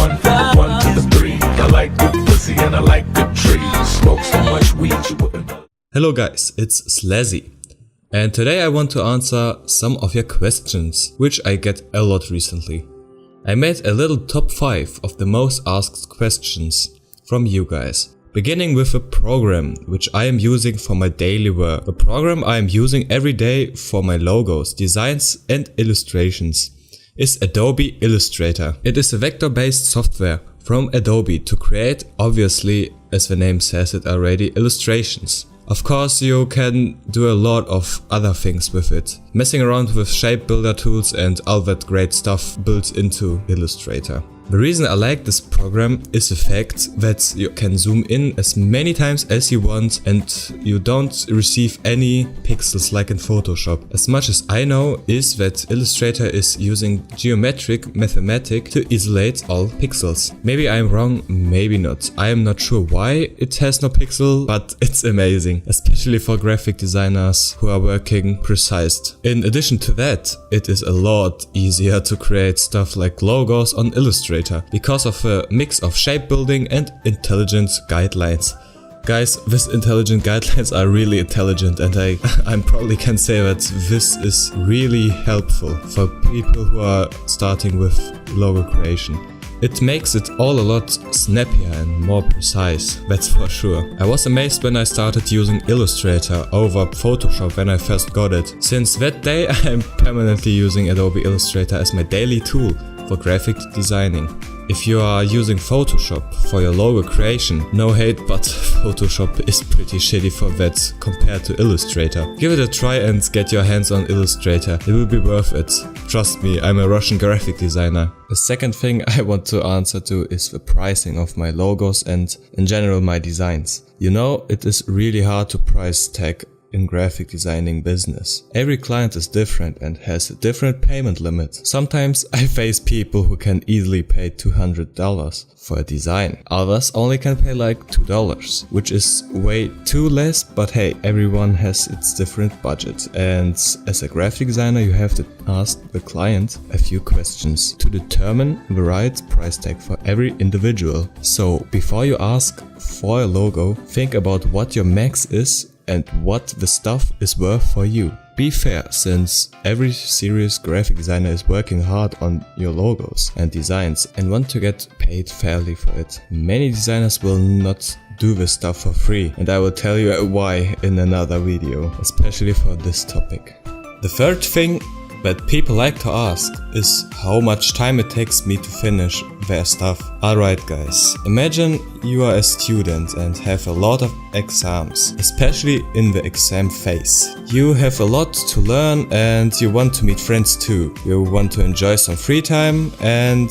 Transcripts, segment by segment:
one to the three. I like good pussy and I like good trees. Smoke so much weed you wouldn't. Hello guys, it's Slazzy. And today I want to answer some of your questions, which I get a lot recently. I made a little top 5 of the most asked questions from you guys. Beginning with a program which I am using for my daily work. A program I am using every day for my logos, designs and illustrations is Adobe Illustrator. It is a vector-based software from Adobe to create, obviously, as the name says it already, illustrations. Of course, you can do a lot of other things with it. Messing around with shape builder tools and all that great stuff built into Illustrator. The reason I like this program is the fact that you can zoom in as many times as you want and you don't receive any pixels like in Photoshop. As much as I know is that Illustrator is using geometric mathematics to isolate all pixels. Maybe I'm wrong, maybe not. I am not sure why it has no pixel, but it's amazing, especially for graphic designers who are working precise. In addition to that, it is a lot easier to create stuff like logos on Illustrator, because of a mix of shape building and intelligent guidelines. Guys, these intelligent guidelines are really intelligent, and I probably can say that this is really helpful for people who are starting with logo creation. It makes it all a lot snappier and more precise, that's for sure. I was amazed when I started using Illustrator over Photoshop when I first got it. Since that day I am permanently using Adobe Illustrator as my daily tool for graphic designing. If you are using Photoshop for your logo creation, no hate, but Photoshop is pretty shitty for that compared to Illustrator. Give it a try and get your hands on Illustrator, it will be worth it. Trust me, I'm a Russian graphic designer. The second thing I want to answer to is the pricing of my logos and in general my designs. You know, it is really hard to price tag in graphic designing business. Every client is different and has a different payment limit. Sometimes I face people who can easily pay $200 for a design. Others only can pay like $2, which is way too less, but hey, everyone has its different budget. And as a graphic designer, you have to ask the client a few questions to determine the right price tag for every individual. So before you ask for a logo, think about what your max is and what the stuff is worth for you. Be fair, since every serious graphic designer is working hard on your logos and designs and want to get paid fairly for it. Many designers will not do this stuff for free, and I will tell you why in another video, especially for this topic. The third thing that people like to ask is how much time it takes me to finish their stuff. Alright guys, imagine you are a student and have a lot of exams, especially in the exam phase. You have a lot to learn and you want to meet friends too. You want to enjoy some free time and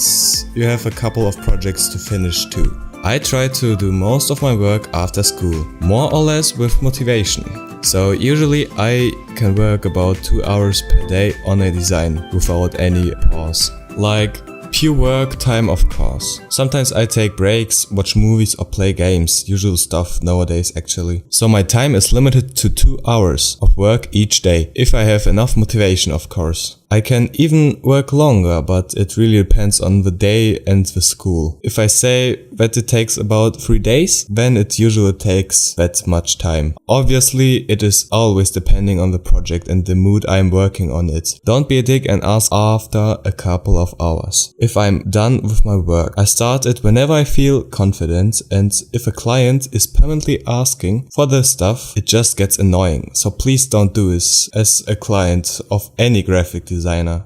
you have a couple of projects to finish too. I try to do most of my work after school, more or less with motivation. So usually I can work about 2 hours per day on a design without any pause. Like pure work time, of course. Sometimes I take breaks, watch movies or play games, usual stuff nowadays actually. So my time is limited to 2 hours of work each day, if I have enough motivation, of course. I can even work longer, but it really depends on the day and the school. If I say that it takes about 3 days, then it usually takes that much time. Obviously, it is always depending on the project and the mood I'm working on it. Don't be a dick and ask after a couple of hours. If I'm done with my work, I start it whenever I feel confident, and if a client is permanently asking for the stuff, it just gets annoying. So please don't do this as a client of any graphic designer.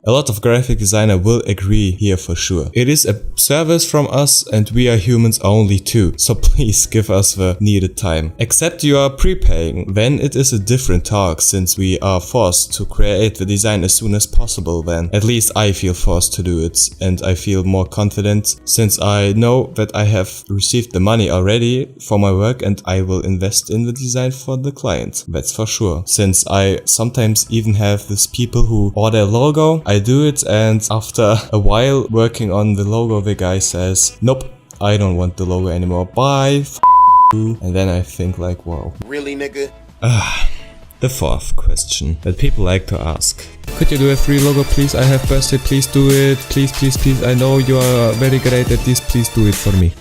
A lot of graphic designer will agree here for sure. It is a service from us and we are humans only too, so please give us the needed time. Except you are prepaying, then it is a different talk, since we are forced to create the design as soon as possible then. At least I feel forced to do it, and I feel more confident since I know that I have received the money already for my work and I will invest in the design for the client. That's for sure. Since I sometimes even have these people who order a logo, I do it, and after a while working on the logo, the guy says, nope, I don't want the logo anymore, bye, f you. And then I think like, wow. Really, nigga? The fourth question that people like to ask. Could you do a free logo please? I have busted, please do it. Please, please, please. I know you are very great at this, please do it for me.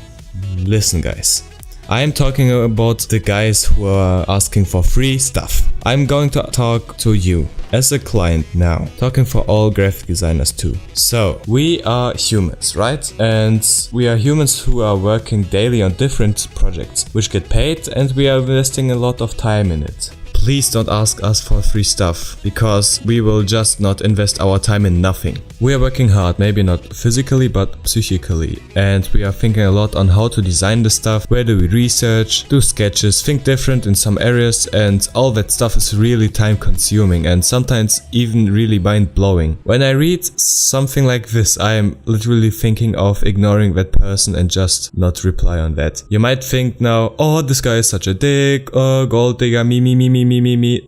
Listen guys, I am talking about the guys who are asking for free stuff. I'm going to talk to you as a client now, talking for all graphic designers too. So, we are humans, right? And we are humans who are working daily on different projects, which get paid, and we are investing a lot of time in it. Please don't ask us for free stuff, because we will just not invest our time in nothing. We are working hard, maybe not physically but psychically, and we are thinking a lot on how to design the stuff, where do we research, do sketches, think different in some areas, and all that stuff is really time consuming and sometimes even really mind blowing. When I read something like this, I am literally thinking of ignoring that person and just not reply on that. You might think now, oh, this guy is such a dick, oh, gold digger, me.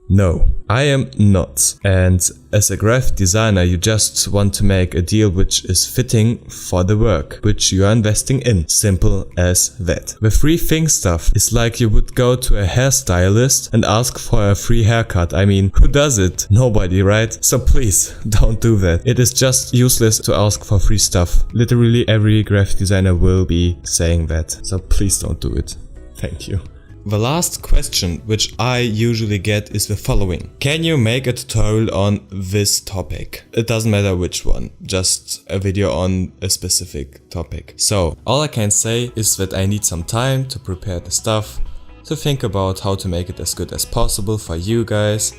No, I am not. And as a graphic designer, you just want to make a deal which is fitting for the work, which you are investing in. Simple as that. The free thing stuff is like you would go to a hairstylist and ask for a free haircut. I mean, who does it? Nobody, right? So please, don't do that. It is just useless to ask for free stuff. Literally every graphic designer will be saying that. So please don't do it. Thank you. The last question which I usually get is the following. Can you make a tutorial on this topic? It doesn't matter which one, just a video on a specific topic. So, all I can say is that I need some time to prepare the stuff, to think about how to make it as good as possible for you guys,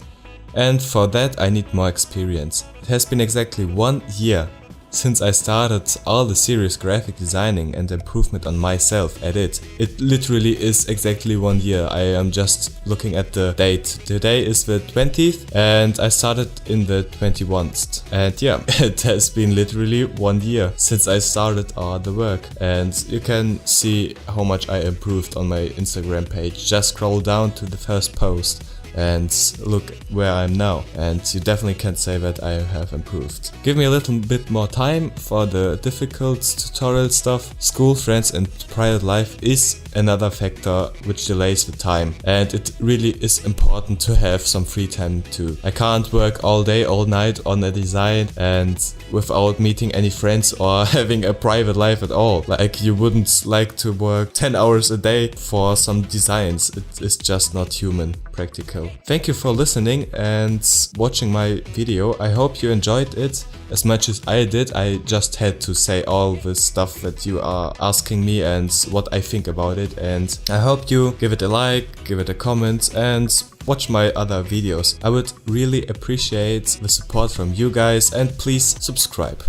and for that I need more experience. It has been exactly 1 year since I started all the serious graphic designing and improvement on myself at it. It literally is exactly 1 year. I am just looking at the date. Today is the 20th and I started in the 21st. And yeah, it has been literally 1 year since I started all the work. And you can see how much I improved on my Instagram page. Just scroll down to the first post and look where I am now, and you definitely can say that I have improved. Give me a little bit more time for the difficult tutorial stuff. School, friends and private life is another factor which delays the time, and it really is important to have some free time too. I can't work all day, all night on a design and without meeting any friends or having a private life at all. Like, you wouldn't like to work 10 hours a day for some designs. It is just not human practical. Thank you for listening and watching my video. I hope you enjoyed it as much as I did. I just had to say all the stuff that you are asking me and what I think about it, and I hope you give it a like, give it a comment and watch my other videos. I would really appreciate the support from you guys, and please subscribe.